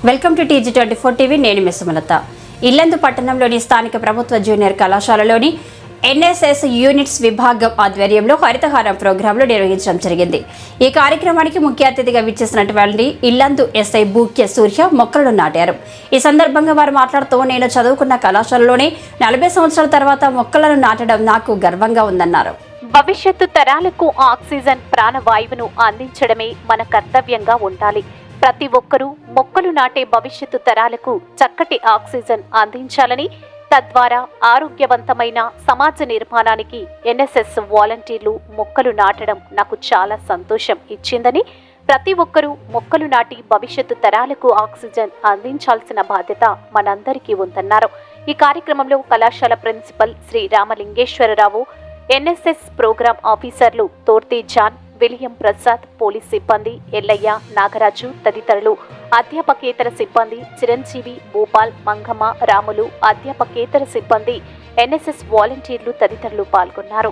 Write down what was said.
Welcome to TG24 TV. నేను మిస్సుమలత. ఇల్లందు పట్టణంలోని స్థానిక ప్రభుత్వ జూనియర్ కళాశాలలోని NSS యూనిట్స్ విభాగం ఆధ్వర్యంలో హరితహారం ప్రోగ్రాంలు నిర్వహించడం జరిగింది. ఈ కార్యక్రమానికి ముఖ్య అతిథిగా విచ్చేసినటువంటి ఇల్లందు SI బూక్య సూర్య మొక్కలను నాటారు. ఈ సందర్భంగా వారు మాట్లాడుతూ, నేను చదువుకున్న కళాశాలలోనే 40 సంవత్సరాల తర్వాత మొక్కలను నాటడం నాకు గర్వంగా ఉందన్నారు. భవిష్యత్తు తరాలకు ఆక్సిజన్ ప్రాణవాయువును అందించడమే మన కర్తవ్యంగా ఉండాలి. ప్రతి ఒక్కరూ మొక్కలు నాటే భవిష్యత్తు తరాలకు చక్కటి ఆక్సిజన్ అందించాలని, తద్వారా ఆరోగ్యవంతమైన సమాజ నిర్మాణానికి NSS వాలంటీర్లు మొక్కలు నాటడం నాకు చాలా సంతోషం ఇచ్చిందని, ప్రతి ఒక్కరూ మొక్కలు నాటి భవిష్యత్తు తరాలకు ఆక్సిజన్ అందించాల్సిన బాధ్యత మనందరికీ ఉందన్నారు. ఈ కార్యక్రమంలో కళాశాల principal Shri Ramalingeswararao, NSS program ఆఫీసర్లు Thorthi John, William Prasad, police సిబ్బంది ఎల్లయ్య, నాగరాజు తదితరులు, అధ్యాపకేతర సిబ్బంది చిరంజీవి, భూపాల్, మంగమ్మ, రాములు, అధ్యాపకేతర సిబ్బంది, NSS వాలంటీర్లు తదితరులు పాల్గొన్నారు.